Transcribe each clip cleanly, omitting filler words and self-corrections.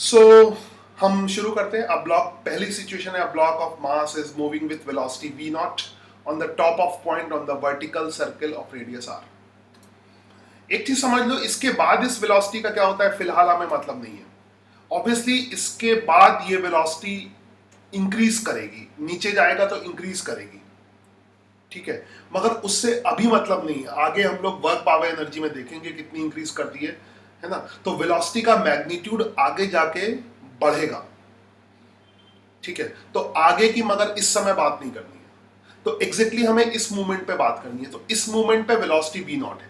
सो हम शुरू करते हैं। अब ब्लॉक पहली सिचुएशन है, block of mass is moving with velocity v not on the top of point on the vertical circle of radius r। एक चीज समझ लो, इसके बाद इस वेलोसिटी का क्या होता है फिलहाल हमें मतलब नहीं है। ऑब्वियसली इसके बाद ये वेलोसिटी इंक्रीज करेगी, नीचे जाएगा तो इंक्रीज करेगी, ठीक है, मगर उससे अभी मतलब नहीं है। आगे हम लोग वर्क पावर एनर्जी में देखेंगे कितनी इंक्रीज करती है ना। तो वेलोसिटी का मैग्नीट्यूड आगे जाके बढ़ेगा, ठीक है। तो आगे की मगर इस समय बात नहीं करनी है, तो एग्जैक्टली हमें इस मूवमेंट पे बात करनी है। तो इस मूवमेंट पे वेलोसिटी v नॉट है।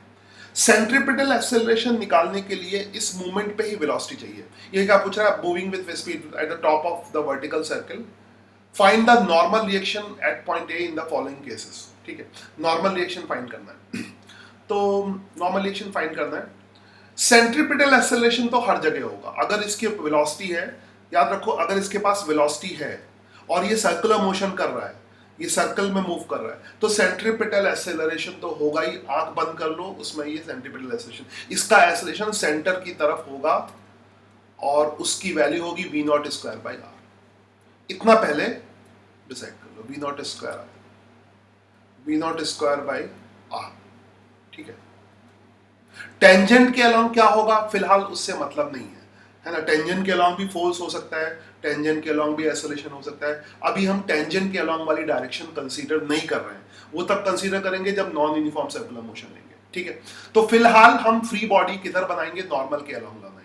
सेंट्रीपिटल एक्सेलरेशन निकालने के लिए इस मूवमेंट पे ही वेलोसिटी चाहिए। ये क्या पूछ रहा है, moving with speed at the top of the vertical circle, find the normal reaction at point A in the following cases, ठीक है। नॉर्मल रिएक्शन फाइंड करना है। तो नॉर्मल रिएक्शन फाइंड करना है। सेंट्रीपिटल एक्सेलरेशन तो हर जगह होगा अगर इसकी वेलोसिटी है। याद रखो, अगर इसके पास वेलोसिटी है और ये सर्कुलर मोशन कर रहा है, ये सर्कल में मूव कर रहा है, तो सेंट्रीपिटल एक्सेलरेशन तो होगा ही। आंख बंद कर लो, उसमें ये सेंट्रीपिटल एक्सेलरेशन, इसका एक्सेलरेशन सेंटर की तरफ होगा और उसकी वैल्यू होगी v naught square by r। इतना पहले डिसाइड कर लो, v naught square by r, ठीक है। टेंजेंट के अलोंग क्या होगा फिलहाल उससे मतलब नहीं है ना। टेंजेंट के अलोंग भी फोर्स हो सकता है, टेंजेंट के अलोंग भी एक्सेलरेशन हो सकता है। अभी हम टेंजेंट के अलोंग वाली डायरेक्शन कंसीडर नहीं कर रहे हैं, वो तब कंसीडर करेंगे जब नॉन यूनिफॉर्म सर्कुलर मोशन लेंगे, ठीक है। तो फिलहाल हम फ्री बॉडी किधर बनाएंगे, नॉर्मल के अलोंग बनाएंगे।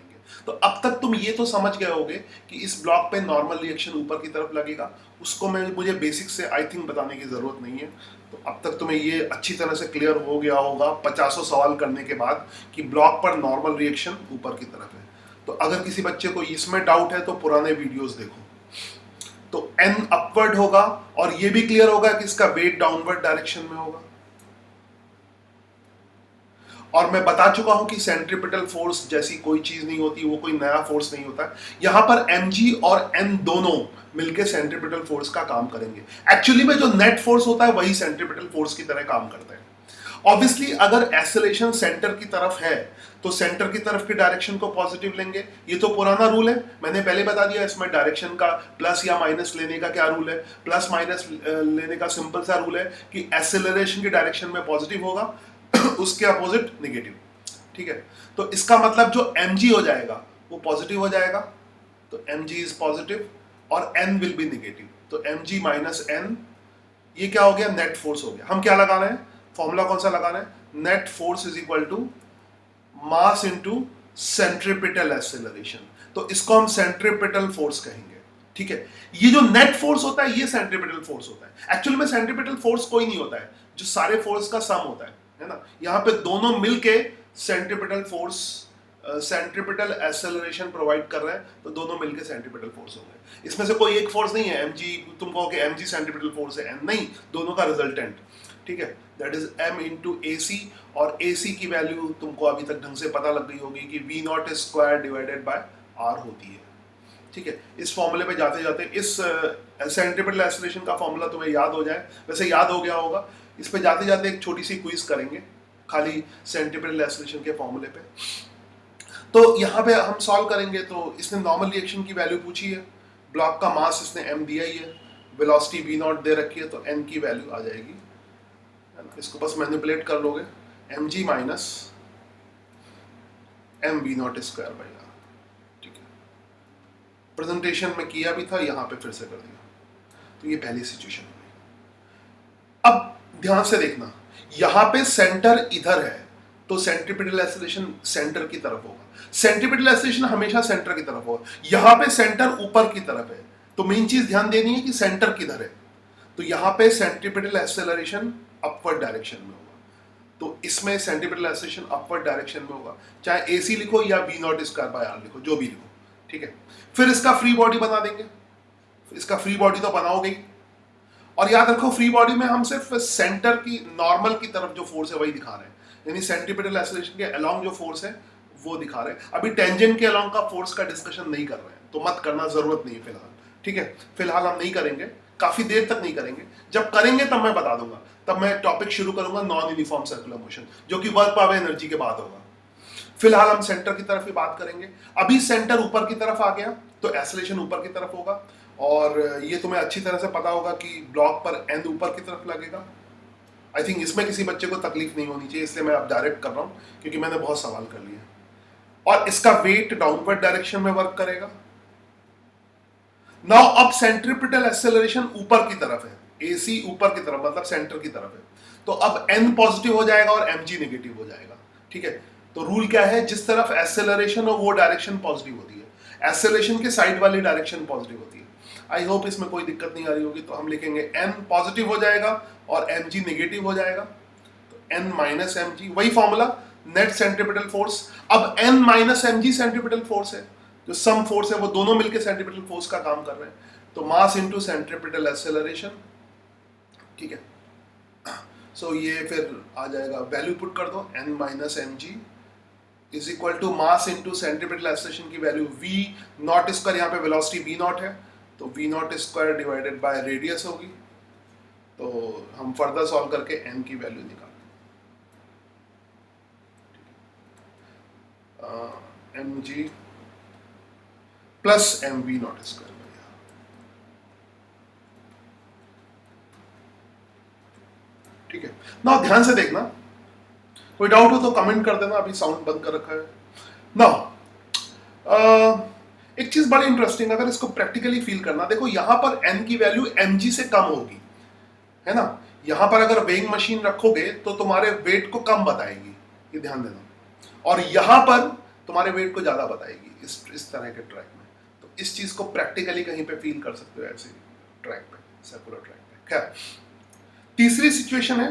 तो अब तक तुम ये तो समझ गए होगे कि इस ब्लॉक पे नॉर्मल रिएक्शन ऊपर की तरफ लगेगा। उसको मुझे बेसिक से आई थिंक बताने की जरूरत नहीं है। तो अब तक तुम्हें ये अच्छी तरह से क्लियर हो गया होगा 50 सवाल करने के बाद कि ब्लॉक पर नॉर्मल रिएक्शन ऊपर की तरफ है। तो अगर किसी बच्चे को इसमें डाउट है तो पुराने वीडियोस देखो। तो एन अपवर्ड होगा और ये भी क्लियर होगा कि इसका वेट डाउनवर्ड डायरेक्शन में होगा। और मैं बता चुका हूं कि सेंट्रीपिटल फोर्स जैसी कोई चीज नहीं होती, वो कोई नया फोर्स नहीं होता। यहां पर mg और n दोनों मिलकर सेंट्रीपिटल फोर्स का काम करेंगे। एक्चुअली में जो नेट फोर्स होता है वही सेंट्रीपिटल फोर्स की तरह काम करता है। ऑब्वियसली अगर एक्सेलरेशन सेंटर की तरफ है तो सेंटर की तरफ की डायरेक्शन को पॉजिटिव लेंगे। ये तो पुराना रूल है, मैंने पहले बता दिया। इसमें डायरेक्शन का प्लस या माइनस लेने का क्या रूल है, प्लस माइनस लेने का सिंपल सा रूल है कि एक्सेलरेशन की डायरेक्शन में पॉजिटिव होगा, उसके अपोजिट नेगेटिव, ठीक है। तो इसका मतलब जो mg हो जाएगा वो पॉजिटिव हो जाएगा, तो mg इज पॉजिटिव और n विल बी नेगेटिव। तो mg माइनस n, ये क्या हो गया, नेट फोर्स हो गया। हम क्या लगा रहे हैं, फॉर्मूला कौन सा लगा रहे हैं, net force is equal to mass into centripetal acceleration. तो इसको हम सेंट्रीपिटल फोर्स कहेंगे, ठीक है। ये जो नेट फोर्स होता है ये सेंट्रीपिटल फोर्स होता है। एक्चुअली में सेंट्रीपिटल फोर्स कोई नहीं होता है, जो सारे फोर्स का सम होता है ना। यहाँ पे दोनों मिलके centripetal force, centripetal acceleration provide कर रहे हैं, तो दोनों मिलके सेंट्रीपिटल फोर्स हो गए। इसमें से कोई एक फोर्स नहीं है mg, तुम कहो कि mg सेंट्रीपिटल फोर्स है, n नहीं, दोनों का रिजल्टेंट, ठीक है। That is m into A सी, और ए सी की वैल्यू तुमको अभी तक ढंग से पता लग गई होगी कि v naught square divided bye r होती है, ठीक है। इस फॉर्मूले पे जाते जाते इस सेंट्रीपिटल एक्सेलरेशन का फॉर्मूला तुम्हें याद हो जाए, वैसे याद हो गया होगा। इस पे जाते जाते एक छोटी सी क्विज करेंगे खाली सेंट्रीपिटल एक्सेलरेशन के फॉर्मूले पे। तो यहाँ पे हम सॉल्व करेंगे। तो इसने नॉर्मल रिएक्शन की वैल्यू पूछी है, ब्लॉक का मास इसने m दिया ही है, वेलोसिटी v नॉट दे रखी है, तो n की वैल्यू आ जाएगी, है ना। इसको बस मैनिपुलेट कर लोगे, mg minus m v naught square by r, ठीक है। प्रेजेंटेशन में किया भी था, यहाँ पे फिर से कर दिया। तो ये पहली सिचुएशन है। अब ध्यान से देखना, यहां पे सेंटर इधर है तो सेंट्रीपिटल एक्सेलरेशन सेंटर की तरफ होगा। सेंट्रीपिटल एक्सेलरेशन हमेशा सेंटर की तरफ होगा। यहां पे सेंटर ऊपर की तरफ है, तो मेन चीज ध्यान देनी है कि सेंटर किधर है। तो यहां पे सेंट्रीपिटल एक्सेलरेशन अपवर्ड डायरेक्शन में होगा, तो इसमें सेंट्रीपिटल एक्सेलरेशन अपवर्ड डायरेक्शन में होगा। चाहे AC लिखो या v naught square by r लिखो, जो भी लिखो, ठीक है। फिर इसका फ्री बॉडी बना देंगे। इसका फ्री बॉडी तो बनाओगे ही, और याद रखो फ्री बॉडी में हम सिर्फ सेंटर की नॉर्मल की तरफ जो फोर्स है वही दिखा रहे हैं, यानी सेंट्रीपिटल एक्सेलरेशन के अलोंग जो फोर्स है वो दिखा रहे हैं। अभी टेंजेंट के अलोंग का फोर्स का डिस्कशन नहीं कर रहे हैं, तो मत करना, जरूरत नहीं है फिलहाल, ठीक है। फिलहाल हम नहीं करेंगे, काफी देर तक नहीं करेंगे। जब करेंगे तब मैं बता दूंगा, तब मैं टॉपिक शुरू करूंगा नॉन यूनिफॉर्म सर्कुलर मोशन, जो कि वर्क पावर एनर्जी के बाद होगा। फिलहाल हम सेंटर की तरफ ही बात करेंगे। अभी सेंटर ऊपर की तरफ आ गया तो एक्सेलरेशन ऊपर की तरफ होगा, और ये तुम्हें अच्छी तरह से पता होगा कि ब्लॉक पर एन ऊपर की तरफ लगेगा। आई थिंक इसमें किसी बच्चे को तकलीफ नहीं होनी चाहिए, इसलिए मैं अब डायरेक्ट कर रहा हूँ क्योंकि मैंने बहुत सवाल कर लिए। और इसका वेट डाउनवर्ड डायरेक्शन में वर्क करेगा। नाउ अब सेंट्रीपिटल एक्सेलरेशन ऊपर की तरफ है, एसी ऊपर की तरफ मतलब सेंटर की तरफ है, तो अब एन पॉजिटिव हो जाएगा और एमजी नेगेटिव हो जाएगा। ठीक है, तो रूल क्या है, जिस तरफ एक्सेलरेशन हो वो डायरेक्शन पॉजिटिव होती है, एक्सेलरेशन के साइड वाली डायरेक्शन पॉजिटिव होती है। आई होप इसमें कोई दिक्कत नहीं आ रही होगी। तो हम लिखेंगे एन पॉजिटिव हो जाएगा और एमजी नेगेटिव हो जाएगा, तो एन माइनस एमजी, वही फॉर्मूला, नेट सेंट्रीपिटल फोर्स। अब N minus mg centripetal force है, जो सम फोर्स है वो दोनों मिलकर सेंट्रीपिटल फोर्स का काम कर रहे हैं, तो मास इनटू सेंट्रीपिटल एक्सेलरेशन। ठीक है, सो ये फिर आ जाएगा, वैल्यू पुट कर दो, N minus M G is equal to mass into centripetal acceleration की वैल्यू वी नॉट स्क्वायर, यहाँ पे वेलोसिटी वी नॉट है तो V naught square divided by radius होगी। तो हम फर्दर सॉल्व करके एन की वैल्यू निकालते हैं, M G plus M V naught square. ठीक है ना, ध्यान से देखना, कोई डाउट हो तो कमेंट कर देना, अभी साउंड बंद कर रखा है ना। एक चीज बड़ी इंटरेस्टिंग, अगर इसको प्रैक्टिकली फील करना, देखो यहां पर n की वैल्यू mg से कम होगी, है ना। यहां पर अगर वेइंग मशीन रखोगे तो तुम्हारे वेट को कम बताएगी, ये ध्यान देना, और यहां पर तुम्हारे वेट को ज्यादा बताएगी इस तरह के ट्रैक में। तो इस चीज को प्रैक्टिकली कहीं पे फील कर सकते हो ऐसे ट्रैक पे, सर्कुलर ट्रैक पे। खैर, तीसरी सिचुएशन है,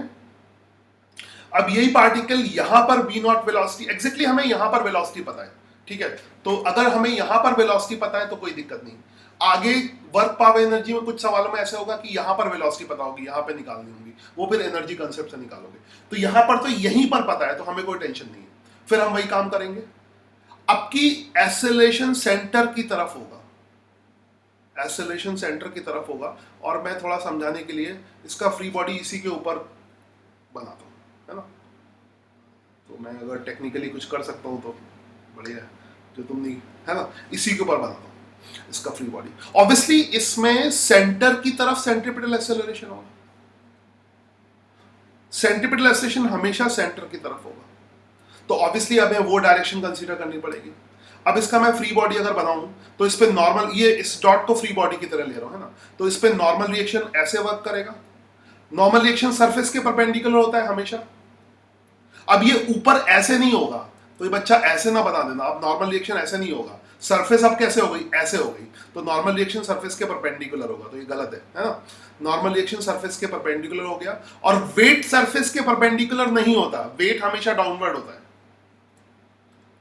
अब यही पार्टिकल यहां पर v नॉट वेलोसिटी, एग्जैक्टली हमें यहां पर वेलोसिटी पता है। ठीक है, तो अगर हमें यहां पर वेलोसिटी पता है तो कोई दिक्कत नहीं। आगे वर्क पावर एनर्जी में कुछ सवालों में ऐसे होगा कि यहां पर वेलोसिटी पता होगी, यहां पे निकालनी होगी, वो फिर एनर्जी कंसेप्ट से निकालोगे। तो यहां पर तो यहीं पर पता है, तो हमें कोई टेंशन नहीं है, फिर हम वही काम करेंगे। अब की एक्सेलरेशन सेंटर की तरफ होगा, एक्सेलरेशन सेंटर की तरफ होगा, और मैं थोड़ा समझाने के लिए इसका फ्री बॉडी इसी के ऊपर बनाता हूं, है ना। तो मैं अगर टेक्निकली कुछ कर सकता हूं तो बढ़िया है, जो तुम नहीं, है ना, इसी के ऊपर बनाता हूं इसका फ्री बॉडी। ऑब्वियसली इसमें सेंटर की तरफ सेंट्रीपिटल एक्सेलरेशन होगा, सेंट्रीपिटल एक्सेलरेशन हमेशा सेंटर की तरफ होगा, तो ऑब्वियसली हमें वो डायरेक्शन कंसीडर करनी पड़ेगी। अब इसका मैं फ्री बॉडी अगर बनाऊं तो इस पे नॉर्मल, ये इस डॉट को फ्री बॉडी की तरह ले रहा हूं, है ना, तो इस पे नॉर्मल रिएक्शन ऐसे वर्क करेगा। नॉर्मल रिएक्शन सरफेस के परपेंडिकुलर होता है हमेशा। अब ये ऊपर ऐसे नहीं होगा, तो ये बच्चा ऐसे ना बता देना, अब नॉर्मल रिएक्शन ऐसे नहीं होगा, सरफेस अब कैसे हो गई, ऐसे हो गई, तो नॉर्मल रिएक्शन सरफेस के परपेंडिकुलर होगा, तो ये गलत है ना। नॉर्मल रिएक्शन सरफेस के परपेंडिकुलर हो गया, और वेट सरफेस के परपेंडिकुलर नहीं होता, वेट हमेशा डाउनवर्ड होता है,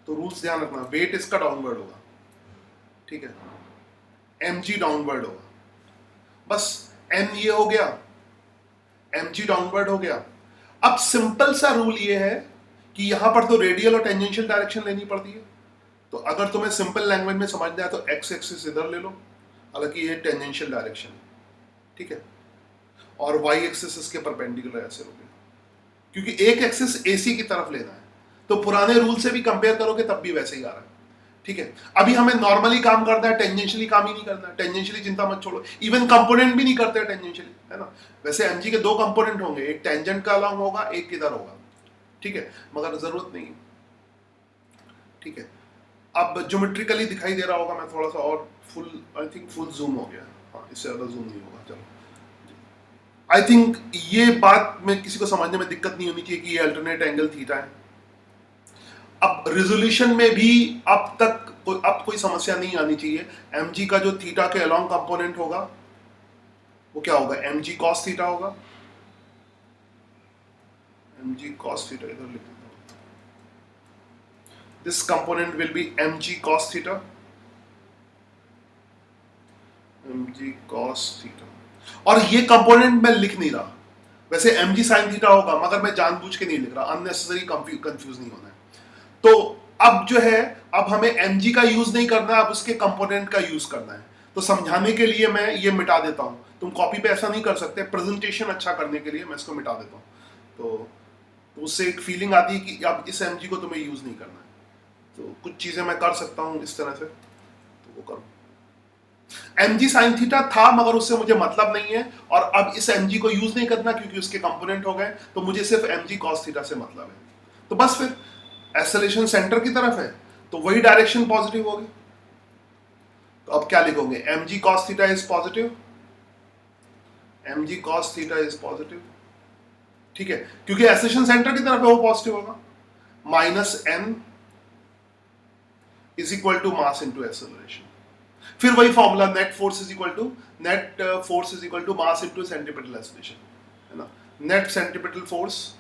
तो रूल्स ध्यान रखना, वेट इसका डाउनवर्ड होगा। ठीक है, mg डाउनवर्ड होगा, बस n ये हो गया, mg डाउनवर्ड हो गया। अब सिंपल सा रूल ये है कि यहां पर तो रेडियल और टेंजेंशियल डायरेक्शन लेनी पड़ती है, तो अगर तुम्हें सिंपल लैंग्वेज में समझना है तो एक्स एक्सिस इधर ले लो, हालांकि ये टेंजेंशियल डायरेक्शन है, ठीक है, और वाई एक्सिस इसके परपेंडिकुलर ऐसे लोगे, क्योंकि एक एक्सिस एसी की तरफ लेना है, तो पुराने रूल से भी कंपेयर करोगे तब भी वैसे ही आ रहा है। ठीक है, अभी हमें नॉर्मली काम करना है, टेंजेंशियली काम ही नहीं करना है, टेंजेंशियली चिंता मत छोड़ो, इवन कंपोनेंट भी नहीं करते हैं टेंजेंशियली, है ना। वैसे एमजी के दो कंपोनेंट होंगे, एक टेंजेंट का अलॉन्ग होगा, एक किधर होगा, ठीक है, मगर जरूरत नहीं। ठीक है, अब ज्योमेट्रिकली दिखाई दे रहा होगा, मैं थोड़ा सा और full, I think full zoom हो गया, हाँ इससे ज्यादा जूम नहीं होगा, चलो। आई थिंक ये बात में किसी को समझने में दिक्कत नहीं होनी चाहिए कि ये अल्टरनेट एंगल थीटा है। अब रिजोल्यूशन में भी अब तक अब कोई समस्या नहीं आनी चाहिए। mg का जो थीटा के अलोंग कंपोनेंट होगा वो क्या होगा, mg cos थीटा होगा, mg cos थीटा, इधर लिख देता हूं, this component will be mg cos theta, mg cos theta, और ये कंपोनेंट मैं लिख नहीं रहा, वैसे mg sin थीटा होगा, मगर मैं जानबूझ के नहीं लिख रहा, अननेसेसरी कंफ्यूज नहीं होना है। तो अब जो है, अब हमें mg का यूज नहीं करना है, अब उसके कंपोनेंट का यूज करना है, तो समझाने के लिए मैं ये मिटा देता हूं, तुम कॉपी पे ऐसा नहीं कर सकते, प्रेजेंटेशन अच्छा करने के लिए मैं इसको मिटा देता हूं, तो उससे एक फीलिंग आती है कि अब इस mg को तुम्हें यूज नहीं करना है। तो कुछ चीजें मैं कर सकता हूं इस तरह से, तो वो करूं। mg sin थीटा था मगर उससे मुझे मतलब नहीं है, और अब इस mg को यूज नहीं करना क्योंकि उसके कंपोनेंट हो गए, तो मुझे सिर्फ mg cos थीटा से मतलब है। तो बस फिर एक्सेलरेशन सेंटर की तरफ है तो वही डायरेक्शन पॉजिटिव होगी। तो अब क्या लिखोगे, mg cos theta is positive, mg cos theta is positive, ठीक है, क्योंकि एक्सेलरेशन सेंटर की तरफ है वो पॉजिटिव होगा। Minus n is equal to mass into acceleration. फिर वही formula, net force is equal to mass into centripetal acceleration, है ना। Net centripetal force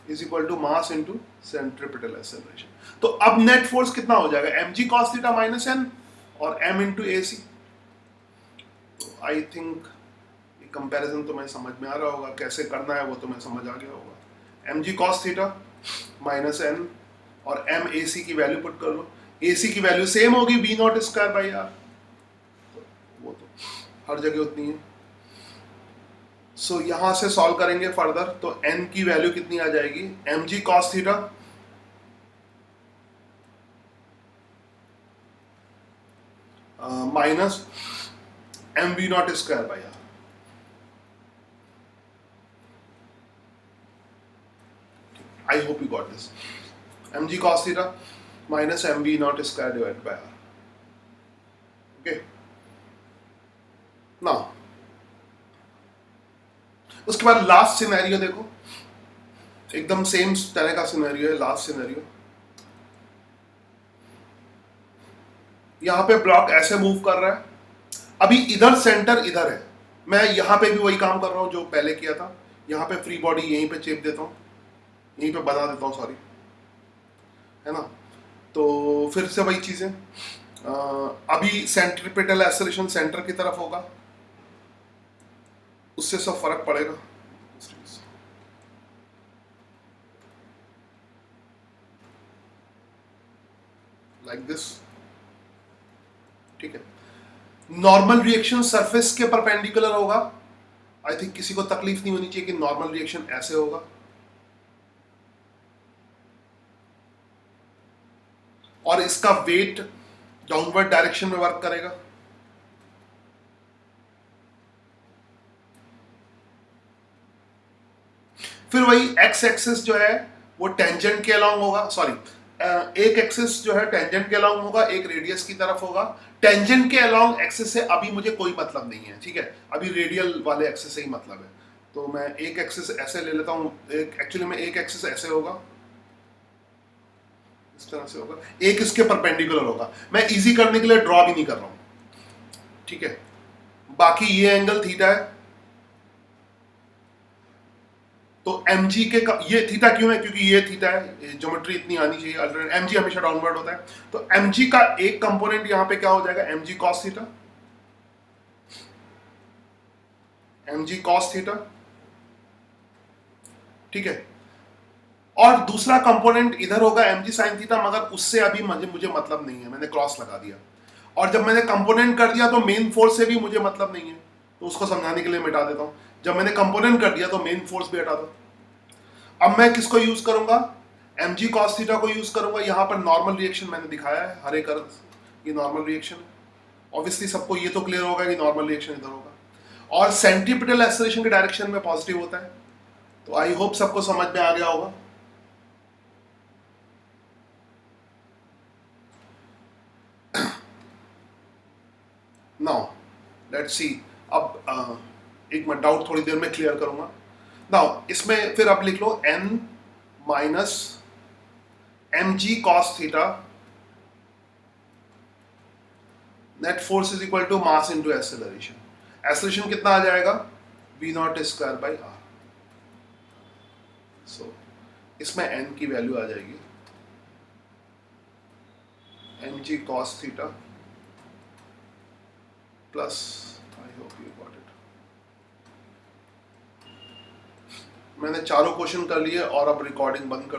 is equal to mass into centripetal acceleration. तो अब नेट फोर्स कितना हो जाएगा, mg cos theta minus n और m इंटू ए सी। तो I think comparison तो मैं समझ में आ रहा होगा, कैसे करना है वो तो मैं समझ आ गया होगा। mg cos theta minus n और m ए सी की वैल्यू पुट कर लो, ए सी की वैल्यू सेम होगी v naught square by R, वो तो हर जगह उतनी है। सो यहां से सॉल्व करेंगे फर्दर, तो n की वैल्यू कितनी आ जाएगी, mg cos theta minus M V naught square by R. I hope you got this, mg cos theta minus M V naught square divide by R. Okay, now उसके बाद last scenario देखो, एकदम same तरह का scenario है। Last scenario, यहां पे block ऐसे मूव कर रहा है, अभी इधर सेंटर इधर है, मैं यहां पे भी वही काम कर रहा हूं जो पहले किया था, यहां पे फ्री बॉडी यहीं पे चेप देता हूं, यहीं पे बना देता हूं, सॉरी, है ना। तो फिर से वही चीजें, अभी सेंट्रीपिटल एक्सेलरेशन सेंटर की तरफ होगा, उससे सब फर्क पड़ेगा। लाइक दिस, ठीक है। नॉर्मल रिएक्शन सरफेस के परपेंडिकुलर होगा, आई थिंक किसी को तकलीफ नहीं होनी चाहिए कि नॉर्मल रिएक्शन ऐसे होगा, और इसका वेट डाउनवर्ड डायरेक्शन में वर्क करेगा। फिर वही एक्स एक्सिस जो है वो टेंजेंट के अलोंग होगा, सॉरी, एक एक्सिस जो है टेंजेंट के अलोंग होगा, एक रेडियस की तरफ होगा। टेंजेंट के अलोंग एक्सिस से अभी मुझे कोई मतलब नहीं है, ठीक है, अभी रेडियल वाले एक्सिस से ही मतलब है। तो मैं एक एक्सिस ऐसे ले लेता हूँ, एक्चुअली में एक एक्सिस ऐसे होगा, इस तरह से होगा, एक इसके परपेंडिकुलर होगा। मैं इजी करने के लिए ड्रॉ भी नहीं कर रहा हूँ, ठीक है। बाकी ये एंगल थीटा है, तो mg के ये थीटा क्यों है, क्योंकि ये थीटा है, ज्योमेट्री इतनी आनी चाहिए, अल्टरनेट mg हमेशा डाउनवर्ड होता है। तो mg का एक कंपोनेंट यहां पे क्या हो जाएगा, mg cos theta, mg cos theta, ठीक है। और दूसरा कंपोनेंट इधर होगा mg sin थीटा, मगर उससे अभी मुझे मतलब नहीं है, मैंने क्रॉस लगा दिया। और जब मैंने कंपोनेंट कर दिया तो मेन फोर्स से भी मुझे मतलब नहीं है, तो उसको समझाने के लिए मिटा देता हूं। जब मैंने कंपोनेंट कर दिया तो मेन फोर्स भी हटा दो। अब मैं किसको यूज करूंगा, mg cos थीटा को यूज करूंगा। यहां पर नॉर्मल रिएक्शन मैंने दिखाया है, हर एक अर्थ, ये नॉर्मल रिएक्शन है। ऑब्वियसली सबको ये तो क्लियर होगा कि नॉर्मल रिएक्शन इधर होगा, और सेंट्रीपिटल एक्सेलरेशन के डायरेक्शन में पॉजिटिव होता है। तो आई होप सबको समझ में आ गया होगा। नाउ लेट्स सी, अब एक मैं डाउट थोड़ी देर में क्लियर करूंगा। नाउ इसमें फिर आप लिख लो n minus mg cos theta net force is equal to mass into acceleration. Acceleration कितना आ जाएगा, v naught square by R. So इसमें n की वैल्यू आ जाएगी mg cos theta plus, I hope you got it. मैंने चारों question कर लिए और अब रिकॉर्डिंग बंद कर